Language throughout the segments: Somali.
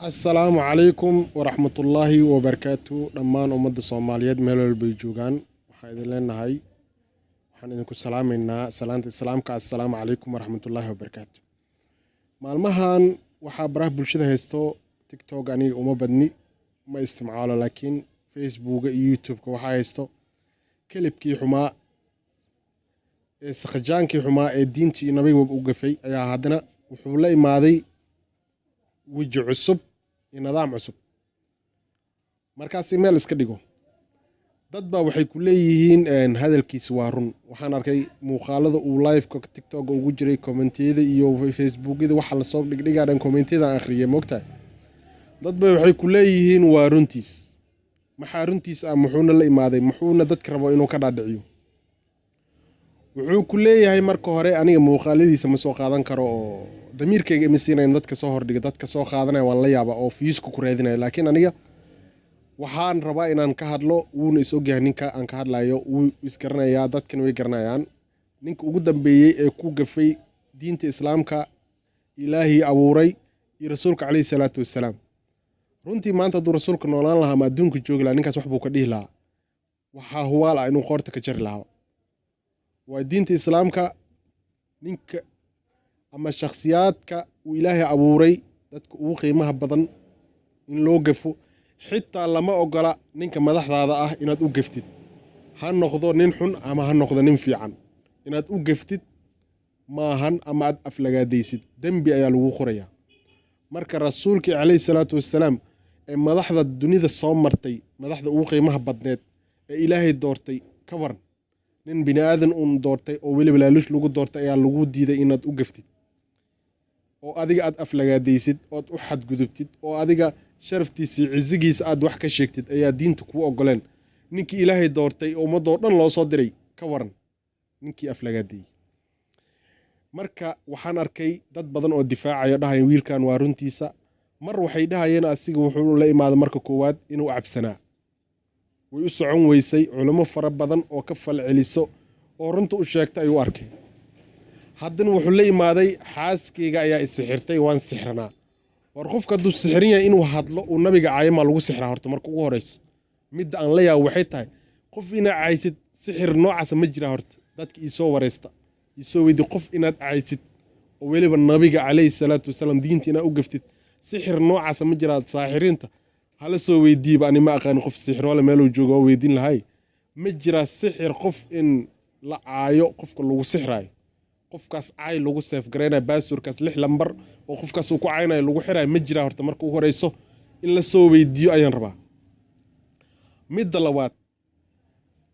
السلام عليكم ورحمة الله وبركاته دمان أمد الصوماليات ميلو البيجوغان وحايد لنا هاي وحاندكو سلامينا السلام عليكم ورحمة الله وبركاته مالمهان وحابره بلشده هستو تيك توك أني وما بدني ما استمعاله لكن فيسبوك يوتيوب وحا هستو كليبكي حما سخجانكي حما دينتي نبي وقفي أيا هادنا وحولي ماذي وجه عصب iyo nidaam cusub markaas email iska dhigo dad baa waxay ku leeyihiin hadalkiisa waa run waxaan arkay muuqaalada uu live ka TikTok ugu jiray commentiyada iyo Facebookida waxa la soo dhigdhigaan commentiyada aan akhriyay moogtaa dad baa waxay ku leeyihiin waa runtiis maxaa runtiis ah muxuuna la imaaday muxuuna dadka rabo inuu ka dhaadhiciyo wuxuu ku leeyahay marka hore aniga muuqaaladiisa ma soo qaadan karo oo damiirkayga imisiinay dadka soo hordhiga dadka soo qaadanaya waan la yaaba oo fiisku ku raadinaya laakiin aniga waxaan rabaa inaan ka hadlo wuuna is ogyahay ninka aan ka hadlayo wuu isgaranayaa dadkan way garanayaan ninka ugu dambeeyay ee ku gafay diinta islaamka ilaahi abuuray iyo rasuulka kaleey salaatu wassalaam runtii maanta duu rasuulka noolaan lahaa ma adduunka joogi lahaa ninkaas wax buu ka dhihi lahaa waxa huwaal ah inuu qoorta ka jari lahaa waa diinta islaamka ninka ama shakhsiyaadka uu ilaahay abuuray dadka ugu qiimaha badan in loo gafo xitaa lama ogola ninka madaxdaada ah inaad u gaftid ha noqdo nin xun ama ha noqdo nin fiican inaad u gaftid maahan ama aad aflagaadaysid dambi ayaa lagu qorayaa marka rasuulka kaleey salaatu wassalaam ee madaxda dunida soo martay madaxda ugu qiimaha badneed ee ilaahay doortay ka waran nin bini aadan doortay oo waliba laalush lagu doortay ayaa lagu diiday inaad u gaftid oo adiga aad aflagaadaysid oo aad u xadgudubtid oo adiga sharaftiisa cizigiisa aad wax ka sheegtid ayaa diinta ku ogoleen ninkii ilaahay doortay oo ummadoo dhan loo soo diray ka waran ninkii aflagaadayay marka waxaan arkay dad badan oo difaacaya dhahay wiilkan waa runtiisa mar waxay dhahayeen asiga wuxuu la imaaday marka koowaad inuu cabsanaa way u socon weysay culimo fara badan oo ka fal celiso oo runta u sheegtay ayuu arkay haddana wuxuu la imaaday xaaskeyga ayaa isixirtay waan sixranaa war qofka hadduu sixiran yahay inuu hadlo uu nabiga caayama lagu sixraa horta marka ugu horeysa midda aan la yaabo waxay tahay qof inaad caysid sixir noocaas ma jira horta dadka isoo wareysta isoo weydii qof inaad caysid oo weliba nabiga calayhi salaatu wasalaam diinta inaad u gaftid sixir noocaas ma jira saaxiriinta hala soo weydiiba ani ma aqaan qof sixroole meeluu joogo weydiin lahay ma jira sixir qof in la caayo qofka lagu sixraayo qofkaas caay lagu seef gareynaa baasurkaas 6 lambar oo qofkaas uu ku caaynayo lagu xiraay ma jira horta marka uu horeyso in la soo weydiiyo ayaan rabaa midda labaad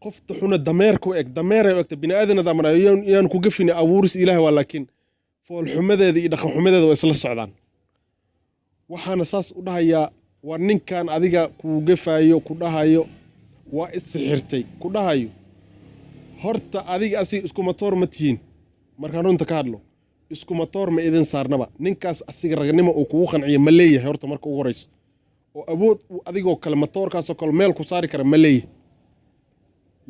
qofta xuna dameerku dameeray ogta bini aadanada amanayo yaan ku gafina abuuris ilaahay waa laakiin fool xumadeeda iyo dhaqan xumadeeda way isla socdaan waxaana saas u dhahayaa war ninkan adiga ku gafayo ku dhahayo waa isixirtay ku dhahayo horta adiga asiga isku matoor ma tihiin markaan runta ka hadlo isku matoor ma idin saarnaba ninkaas asiga ragnimo uu kugu qanciyo ma leeyahay horta marka ugu horeyso oo awood uu adigoo kale matoorkaas oo kale meel ku saari kara ma leeyahay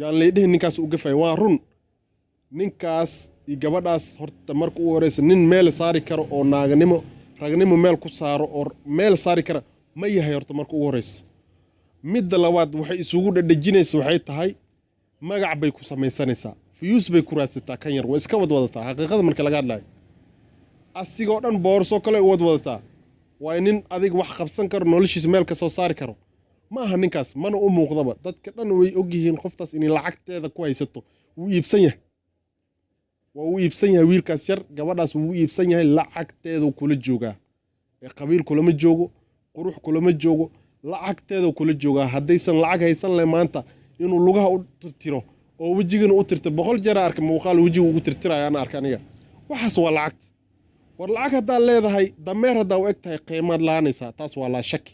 yaan leeyahay ninkaas uu gafayo waa run ninkaas iyo gabadhaas horta marka ugu horeyso nin meel saari karo oo naaganimo ragnimo meel ku saaro oo meel saari kara ma yahay horta marka ugu horeyso midda labaad waxay isugu dhadhajinaysaa waxay tahay magac bay ku samaysanaysaa fiyuus bay ku raadsataa kan yar way iska wadwadataa xaqiiqada marka laga hadlayo asigoo dhan boorso kale u wadwadataa waa nin adig wax qabsan karo noloshiisa meel ka soo saari karo ma aha ninkaas mana u muuqdaba dadka dhan way og yihiin qoftaas in lacagteeda ku haysato wuu iibsan yahay wuu iibsan yahay wiilkaas yar gabadhaas wuu iibsan yahay lacagteeda kula joogaa ee qabiil kulama joogo qurux kulama joogo lacagteeda kula joogaa haddaysan lacag haysan leh maanta inuu lugaha u tirtiro oo wajigana u tirtay 100 jeer arka muuqaal wajiga ugu tirtiraya aan arka aniga waxaas waa lacag war lacag hadaa leedahay dameer hadaa u egtahay qiimad laanaysa taas waa la shaki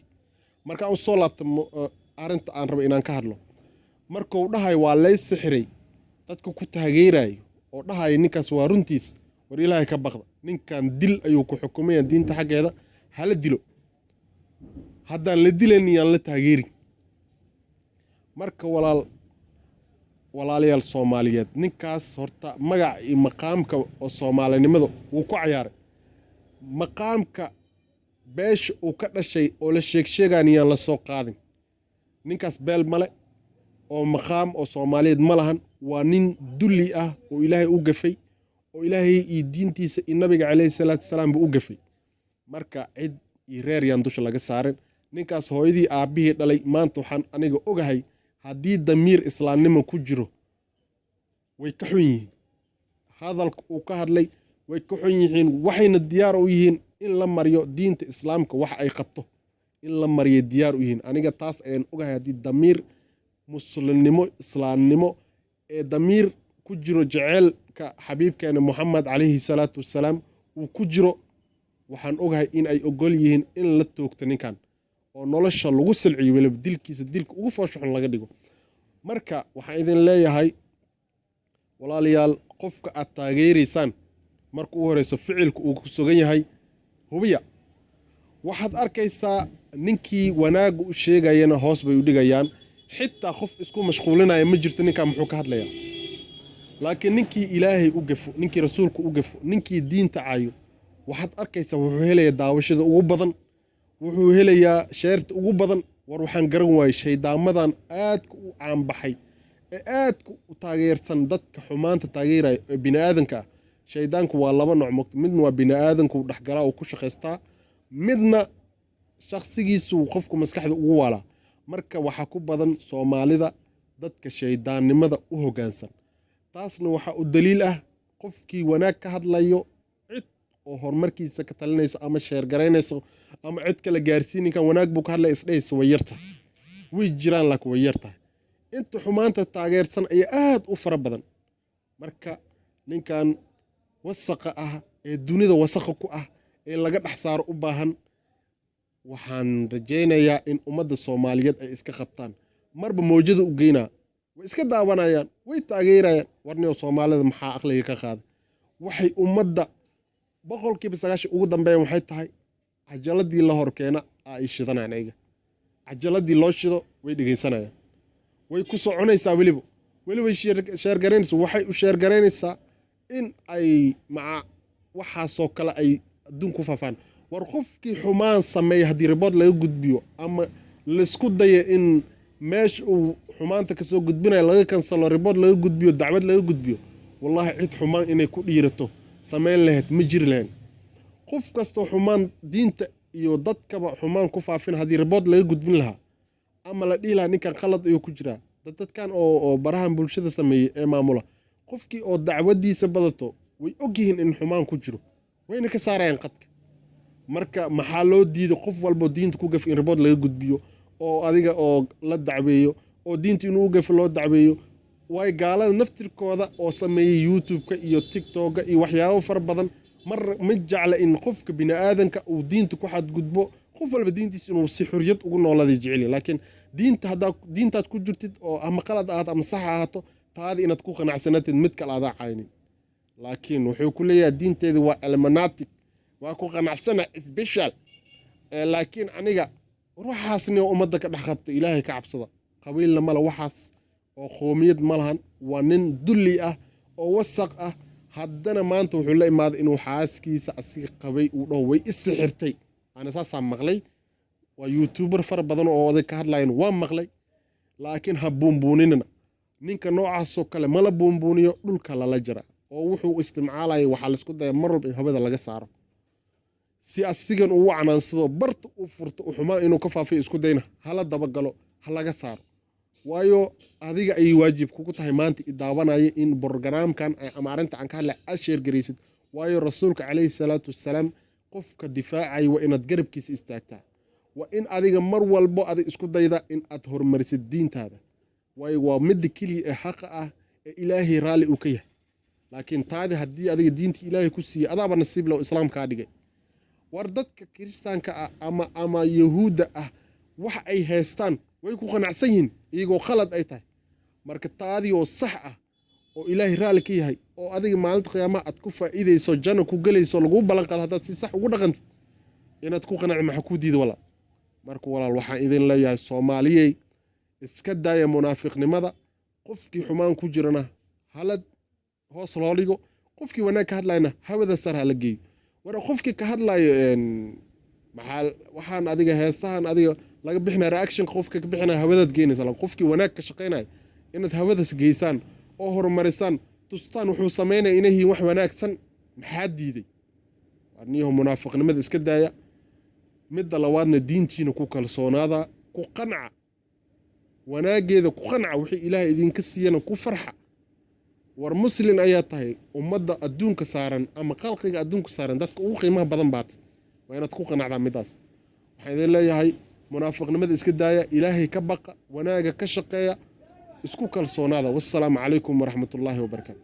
marka aan soo laabto arinta aan rabo inaan ka hadlo marka uu dhahay waa lay sixiray dadku ku taageerayo oo dhahay ninkaas waa runtiis war ilaahay ka baqda ninkan dil ayuu ku xukumay diinta xageeda hala dilo haddaan la dilaynin yaan la taageerin marka walaalayaal Soomaaliyeed ninkaas horta magac iyo maqaamka oo Soomaalinimada uu ku ciyaaray maqaamka beesh uu ka dhashay oo la sheeganayaan la soo qaadin ninkaas beel male oo maqaam oo Soomaaliyeed ma lahan waa nin dulli ah oo Ilaahay u gafay oo Ilaahay iyo diintiisa iyo nabiga calayhi salaatu wasalaam buu u gafay marka cid iyo reer yaan dusha laga saarin ninkaas hooyadii aabihii dhalay maanta waxaan aniga ogahay haddii damiir islaamnimo ku jiro way ka xun yihiin hadalka uu ka hadlay way ka xun yihiin waxayna diyaar u yihiin in la mariyo diinta islaamka wax ay qabto in la mariyo diyaar u yihiin aniga taas ayaan ogahay haddii damiir muslimnimo islaamnimo ee damiir ku jiro jaceelka xabiibkeena Muhammad calayhi salaatu wasalaam uu ku jiro waxaan ogahay in ay ogol yihiin in la toogto ninkan oo nolosha lagu silciyo waliba dilkiisa dilka ugu fooshaxan laga dhigo marka waxaan idin leeyahay walaalayaal qofka aad taageeraysaan markuu horeyso ficilku uu ku sugan yahay hubiya waxaad arkaysaa ninkii wanaag u sheegayana hoos bay u dhigayaan xitaa qof isku mashquulinaya ma jirto ninkan muxuu ka hadlayaa laakiin ninkii Ilaahay u gafo ninkii rasuulku u gafo ninkii diinta caayo waxaad arkaysaa wuxuu helayaa daawashada ugu badan wuxuu helayaa sheerta ugu badan war waxaan garan waayay shaydaamadan aadka u caanbaxay ee aadka u taageersan dadka xumaanta taageeraya ee bini'aadanka shaydaanku waa laba nooc midna waa bini'aadanku dhaxgalaa oo ku shaqeystaa midna shakhsigiisu qofku maskaxda ugu waalaa marka waxa ku badan Soomaalida dadka shaydaannimada u hoggaansan taasna waxa u daliil ah qofkii wanaag ka hadlayo cid oo horumarkiisa ka talinayso ama sheer garaynayso ama cid kale gaarsiin kan wanaag buu ka hadlay isdheeyso way yarta way jiraan laakiin way yarta inta xumaanta taageersan ay aad u fara badan marka ninkan wasaqa ah ee dunida wasaqa ku ah ee laga dhax saaro u baahan waxaan rajaynayaa in ummadda Soomaaliyeed ay iska qabtaan marba moojada u geynaa way iska daawanayaan way taageerayaan warniyo Soomaalida maxaa aqliga ka qaaday waxay ummadda boqolkiiba 9 ugu dambeeyay waxay tahay cajaladii la horkeena ay shidanaan ayaga cajaladii loo shido way dhigeysanayaan way ku soconaysaa waliba sheer garaynaysaa waxay u sheer garaynaysaa in ay maca waxaasoo kale ay adduunku faafaan war qofkii xumaan sameeyay haddii report laga gudbiyo ama la isku dayo in meesh uu xumaanta ka soo gudbinayo laga kansalo report laga gudbiyo dacwad laga gudbiyo wallahi cid xumaan inay ku dhiirato sameyn lahayd ma jiri lahayn qof kastoo xumaan diinta iyo dadkaba xumaan ku faafin haddii report laga gudbin lahaa ama la dhihi lahaa ninkan qalad ayuu ku jiraa dadkan oo barahan bulshada sameeyay ee maamula qofkii oo dacwadiisa badato way ogyihiin in xumaan ku jiro wayna ka saarayaan qadka marka maxaa loo diiday qof walba diinta ku gaf in report laga gudbiyo oo adiga oo la dacweeyo oo diinta inuu gaf loo dacweeyo way gaalada naftirkooda oo sameeyay YouTube-ka iyo TikTok-ka iyo waxyaabo far badan mar ma jecla in qofka bini'aadanka uu diinta ku xad gudbo qof walba diintiisa inuu si xuriyad ugu noolaaday jecel laakiin diintaad ku jirtid oo ama qalad aad ama sax ahaato taadi inaad ku qanacsanatid mid kale aad caaynin laakiin wuxuu ku leeyahay diinteedu waa ilmanatic waa ku qanacsana special laakiin aniga ruuxaasni ummadda ka dhaxqabta Ilaahay ka cabsada qabiilna mala waxaas oo qoomiyad malahan waa nin dulli ah oo wasaq ah haddana maanta wuxuu la imaaday inuu xaaskiisa asiga qabay uu dhaw way isixirtay ana saasa maqlay waa YouTuber far badan oo oday ka hadlayeen waa maqlay laakiin ha buunbuunina ninka noocaas oo kale mala buunbuuniyo dhulka la jara oo wuxuu isticmaalay waxa la isku day mar walba in hawada laga saaro si asigan uu canaansado barta u furto xumaa inuu ka faafiyo isku dayna hala daba galo halaga saaro waayo adiga ay waajib kugu tahay maanta idaawanaya in barnaamijkan ama arinta aan ka hadlay ashir gareysid waayo rasuulka kaleey salaatu wasalaam qofka difaacay waa inaad garabkiisa istaagtaa waa in adiga mar walbo aad isku dayda in aad hormarisid diintaada waayo waa mid kaliya ee xaq ah ee Ilaahay raali u ka yahay laakiin taadi hadii adiga diinta Ilaahay ku siiyay adaaba nasiib loo islaamka dhigay war dadka kristaanka ama yahuuda ah wax ay haystaan way ku qanacsan yihiin iyagoo khalad ay tahay marka taadi oo sax ah oo Ilaahay raali ka yahay oo adiga maalinta qiyaamaha aad ku faa'iideyso janno ku galayso lagu balan qaad hadaad si sax ugu dhaqantid inaad ku qanaac ma ku diido walaal marka walaal waxaan idin leeyahay Soomaaliyay iska daaya munaafiqnimada qofkii xumaan ku jirana halad hoos loo dhigo qofkii wanaag ka hadlayna hawada sar hala geeyo wara qofkii ka hadlayo maxaa waxaan adiga heesahan adiga laga bixinaa reaction qofka ka bixinaa hawadaad geynaysa qofkii wanaag ka shaqaynaya inaad hawadaas geysaan oo horumarisaan tustaan wuxuu sameynaya inay yihiin wax wanaagsan maxaa diiday arniyahu munaafiqnimada iska daaya midda labaadna diintiina ku kalsoonaada ku qanca wanaageeda ku qanca wixii ilaahay idinka siiyana ku farxa war muslim ayaa tahay ummadda adduunka saaran ama qalqiga adduunka saaran dadka ugu qiimaha badan baad waa inaad ku qanacdaa midaas waxaan idin leeyahay munaafiqnimada iska daaya ilaahay ka baqa wanaaga ka shaqeeya isku kalsoonaada wassalaamu calaykum waraxmatullaahi wabarakaatu